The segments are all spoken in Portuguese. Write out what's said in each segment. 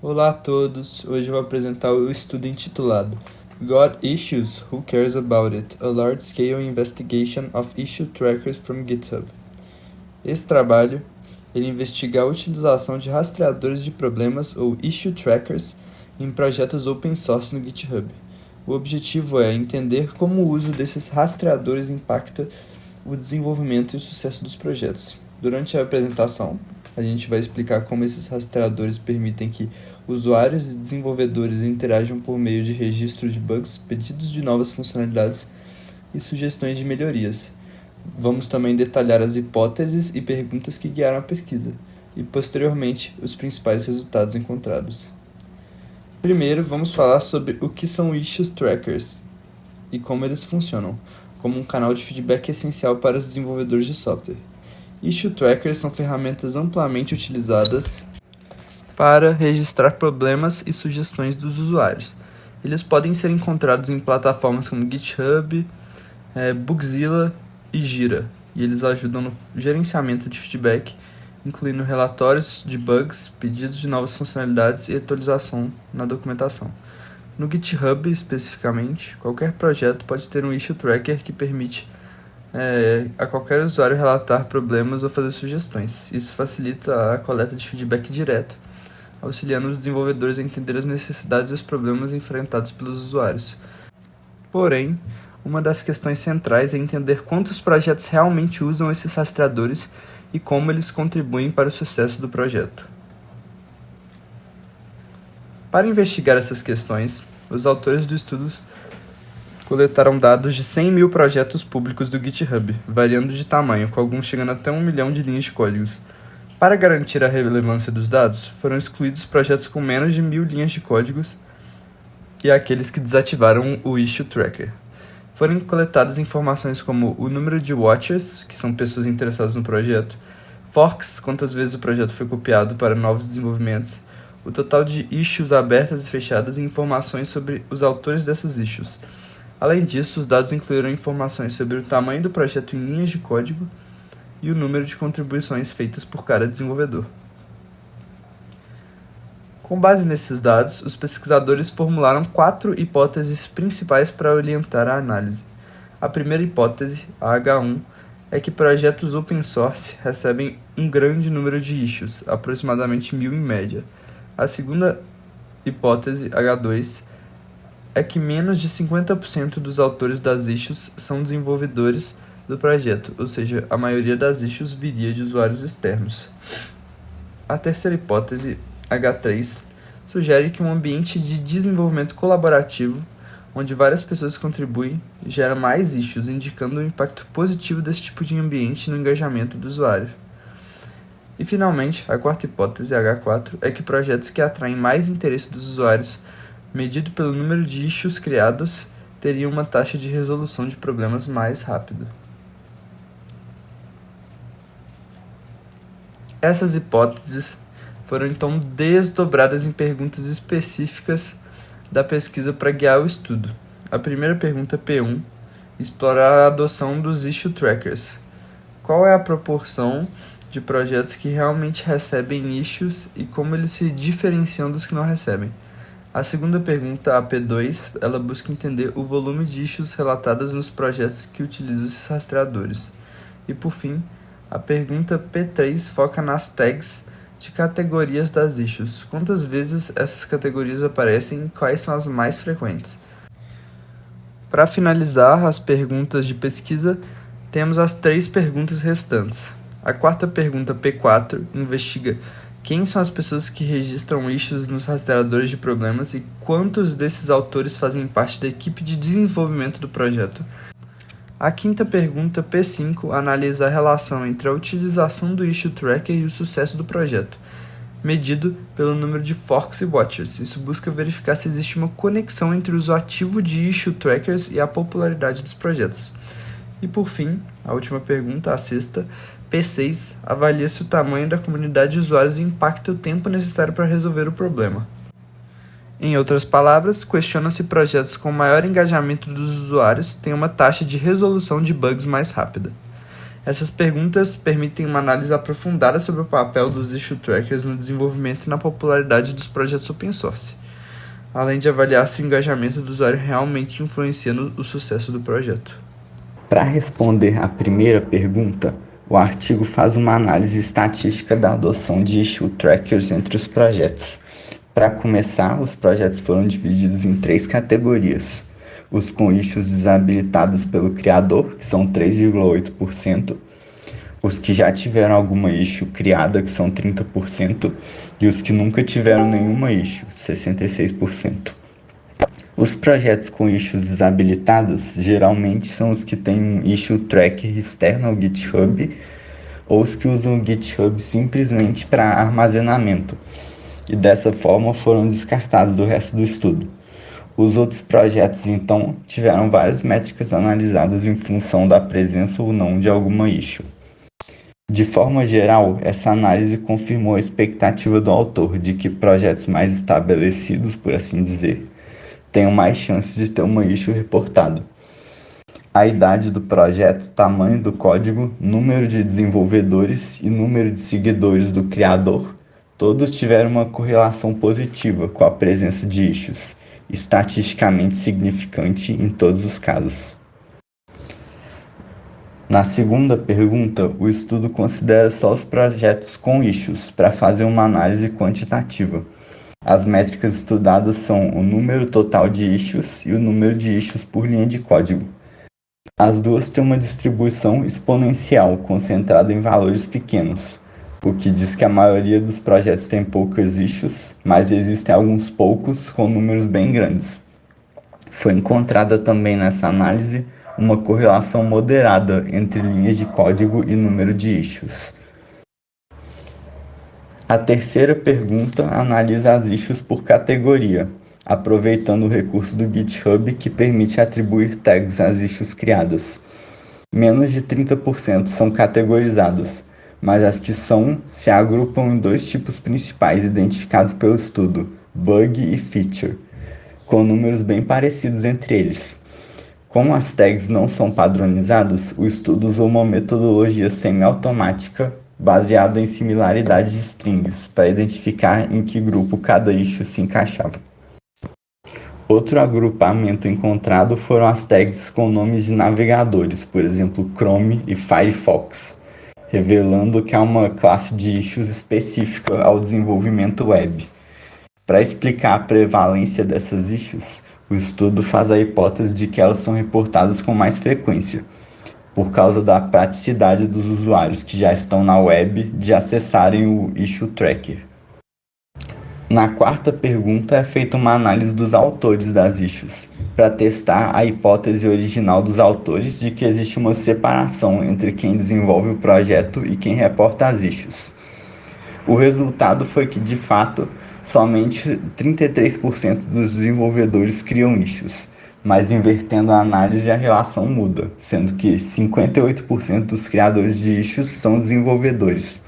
Olá a todos, hoje eu vou apresentar o estudo intitulado Got Issues? Who Cares About It? A Large-Scale Investigation of Issue Trackers from GitHub. Esse trabalho ele investiga a utilização de rastreadores de problemas ou Issue Trackers em projetos open source no GitHub. O objetivo é entender como o uso desses rastreadores impacta o desenvolvimento e o sucesso dos projetos. Durante a apresentação, a gente vai explicar como esses rastreadores permitem que usuários e desenvolvedores interajam por meio de registro de bugs, pedidos de novas funcionalidades e sugestões de melhorias. Vamos também detalhar as hipóteses e perguntas que guiaram a pesquisa, e posteriormente os principais resultados encontrados. Primeiro, vamos falar sobre o que são Issues Trackers e como eles funcionam, como um canal de feedback essencial para os desenvolvedores de software. Issue Trackers são ferramentas amplamente utilizadas para registrar problemas e sugestões dos usuários. Eles podem ser encontrados em plataformas como GitHub, Bugzilla e Jira, e eles ajudam no gerenciamento de feedback, incluindo relatórios de bugs, pedidos de novas funcionalidades e atualização na documentação. No GitHub, especificamente, qualquer projeto pode ter um Issue Tracker que permite a qualquer usuário relatar problemas ou fazer sugestões. Isso facilita a coleta de feedback direto, auxiliando os desenvolvedores a entender as necessidades e os problemas enfrentados pelos usuários. Porém, uma das questões centrais é entender quantos projetos realmente usam esses rastreadores e como eles contribuem para o sucesso do projeto. Para investigar essas questões, os autores do estudo coletaram dados de 100 mil projetos públicos do GitHub, variando de tamanho, com alguns chegando até 1 milhão de linhas de códigos. Para garantir a relevância dos dados, foram excluídos projetos com menos de 1.000 linhas de códigos e aqueles que desativaram o Issue Tracker. Foram coletadas informações como o número de watchers, que são pessoas interessadas no projeto, forks, quantas vezes o projeto foi copiado para novos desenvolvimentos, o total de issues abertas e fechadas e informações sobre os autores dessas issues. Além disso, os dados incluíram informações sobre o tamanho do projeto em linhas de código e o número de contribuições feitas por cada desenvolvedor. Com base nesses dados, os pesquisadores formularam 4 hipóteses principais para orientar a análise. A primeira hipótese, a H1, é que projetos open source recebem um grande número de issues, aproximadamente 1.000 em média. A segunda hipótese, H2, é que menos de 50% dos autores das issues são desenvolvedores do projeto, ou seja, a maioria das issues viria de usuários externos. A terceira hipótese, H3, sugere que um ambiente de desenvolvimento colaborativo, onde várias pessoas contribuem, gera mais issues, indicando o impacto positivo desse tipo de ambiente no engajamento do usuário. E finalmente, a quarta hipótese, H4, é que projetos que atraem mais interesse dos usuários, medido pelo número de issues criados, teriam uma taxa de resolução de problemas mais rápida. Essas hipóteses foram então desdobradas em perguntas específicas da pesquisa para guiar o estudo. A primeira pergunta, P1, explora a adoção dos Issue Trackers. Qual é a proporção de projetos que realmente recebem issues e como eles se diferenciam dos que não recebem? A segunda pergunta, a P2, ela busca entender o volume de issues relatadas nos projetos que utilizam esses rastreadores. E por fim, a pergunta P3 foca nas tags de categorias das issues. Quantas vezes essas categorias aparecem e quais são as mais frequentes? Para finalizar as perguntas de pesquisa, temos as 3 perguntas restantes. A quarta pergunta, P4, investiga quem são as pessoas que registram issues nos rastreadores de problemas e quantos desses autores fazem parte da equipe de desenvolvimento do projeto. A quinta pergunta, P5, analisa a relação entre a utilização do Issue Tracker e o sucesso do projeto, medido pelo número de forks e watchers. Isso busca verificar se existe uma conexão entre o uso ativo de Issue Trackers e a popularidade dos projetos. E por fim, a última pergunta, a sexta, P6, avalia se o tamanho da comunidade de usuários impacta o tempo necessário para resolver o problema. Em outras palavras, questiona se projetos com maior engajamento dos usuários têm uma taxa de resolução de bugs mais rápida. Essas perguntas permitem uma análise aprofundada sobre o papel dos issue trackers no desenvolvimento e na popularidade dos projetos open source, além de avaliar se o engajamento do usuário realmente influencia no sucesso do projeto. Para responder à primeira pergunta, o artigo faz uma análise estatística da adoção de issue trackers entre os projetos. Para começar, os projetos foram divididos em 3 categorias: os com issues desabilitados pelo criador, que são 3,8%, os que já tiveram alguma issue criada, que são 30%, e os que nunca tiveram nenhuma issue, 66%. Os projetos com issues desabilitados geralmente são os que têm um issue tracker externo ao GitHub ou os que usam o GitHub simplesmente para armazenamento e dessa forma foram descartados do resto do estudo. Os outros projetos, então, tiveram várias métricas analisadas em função da presença ou não de alguma issue. De forma geral, essa análise confirmou a expectativa do autor de que projetos mais estabelecidos, por assim dizer, tenham mais chances de ter uma issue reportada. A idade do projeto, tamanho do código, número de desenvolvedores e número de seguidores do criador, todos tiveram uma correlação positiva com a presença de issues, estatisticamente significante em todos os casos. Na segunda pergunta, o estudo considera só os projetos com issues para fazer uma análise quantitativa. As métricas estudadas são o número total de issues e o número de issues por linha de código. As duas têm uma distribuição exponencial concentrada em valores pequenos, o que diz que a maioria dos projetos tem poucas issues, mas existem alguns poucos com números bem grandes. Foi encontrada também nessa análise uma correlação moderada entre linhas de código e número de issues. A terceira pergunta analisa as issues por categoria, aproveitando o recurso do GitHub que permite atribuir tags às issues criadas. Menos de 30% são categorizadas, mas as que são se agrupam em dois tipos principais identificados pelo estudo: bug e feature, com números bem parecidos entre eles. Como as tags não são padronizadas, o estudo usou uma metodologia semi-automática baseada em similaridade de strings para identificar em que grupo cada issue se encaixava. Outro agrupamento encontrado foram as tags com nomes de navegadores, por exemplo Chrome e Firefox, revelando que há uma classe de issues específica ao desenvolvimento web. Para explicar a prevalência dessas issues, o estudo faz a hipótese de que elas são reportadas com mais frequência, por causa da praticidade dos usuários que já estão na web de acessarem o issue tracker. Na quarta pergunta é feita uma análise dos autores das issues, para testar a hipótese original dos autores de que existe uma separação entre quem desenvolve o projeto e quem reporta as issues. O resultado foi que, de fato, somente 33% dos desenvolvedores criam issues, mas invertendo a análise a relação muda, sendo que 58% dos criadores de issues são desenvolvedores.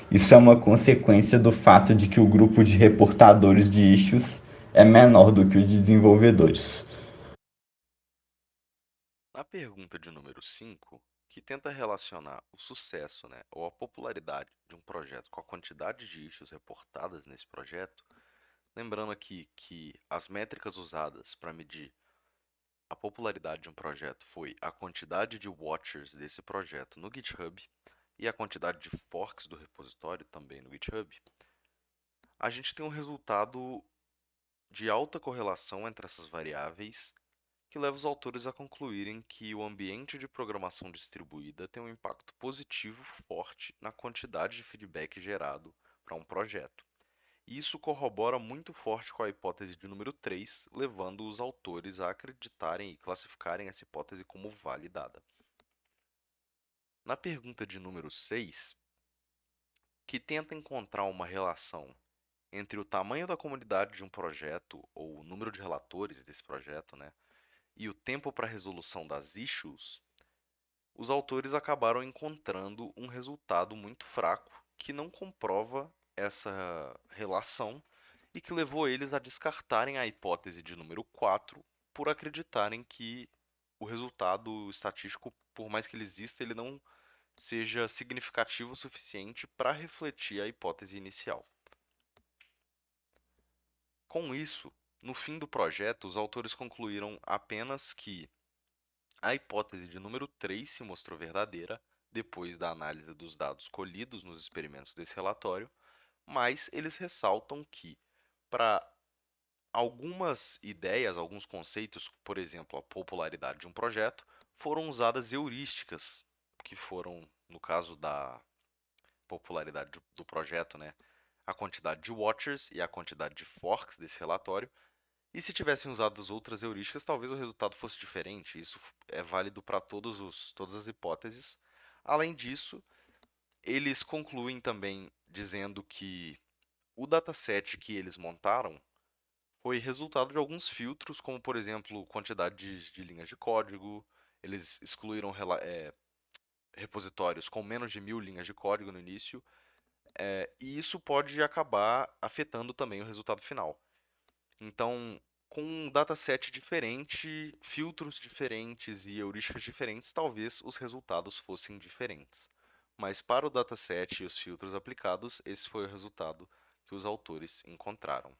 Isso é uma consequência do fato de que o grupo de reportadores de issues é menor do que o de desenvolvedores. Na pergunta de número 5, que tenta relacionar o sucesso, ou a popularidade de um projeto com a quantidade de issues reportadas nesse projeto, lembrando aqui que as métricas usadas para medir a popularidade de um projeto foi a quantidade de watchers desse projeto no GitHub e a quantidade de forks do repositório também no GitHub, a gente tem um resultado de alta correlação entre essas variáveis que leva os autores a concluírem que o ambiente de programação distribuída tem um impacto positivo forte na quantidade de feedback gerado para um projeto. E isso corrobora muito forte com a hipótese de número 3, levando os autores a acreditarem e classificarem essa hipótese como validada. Na pergunta de número 6, que tenta encontrar uma relação entre o tamanho da comunidade de um projeto, ou o número de relatores desse projeto, e o tempo para resolução das issues, os autores acabaram encontrando um resultado muito fraco que não comprova essa relação e que levou eles a descartarem a hipótese de número 4 por acreditarem que o resultado estatístico, por mais que ele exista, ele não seja significativo o suficiente para refletir a hipótese inicial. Com isso, no fim do projeto, os autores concluíram apenas que a hipótese de número 3 se mostrou verdadeira depois da análise dos dados colhidos nos experimentos desse relatório, mas eles ressaltam que, para algumas ideias, alguns conceitos, por exemplo, a popularidade de um projeto, foram usadas heurísticas, que foram, no caso da popularidade do projeto, né, a quantidade de watchers e a quantidade de forks desse relatório. E se tivessem usado as outras heurísticas, talvez o resultado fosse diferente. Isso é válido para todas as hipóteses. Além disso, eles concluem também dizendo que o dataset que eles montaram foi resultado de alguns filtros, como por exemplo quantidade de linhas de código. Eles excluíram repositórios com menos de 1000 linhas de código no início, e isso pode acabar afetando também o resultado final. Então, com um dataset diferente, filtros diferentes e heurísticas diferentes, talvez os resultados fossem diferentes. Mas para o dataset e os filtros aplicados, esse foi o resultado que os autores encontraram.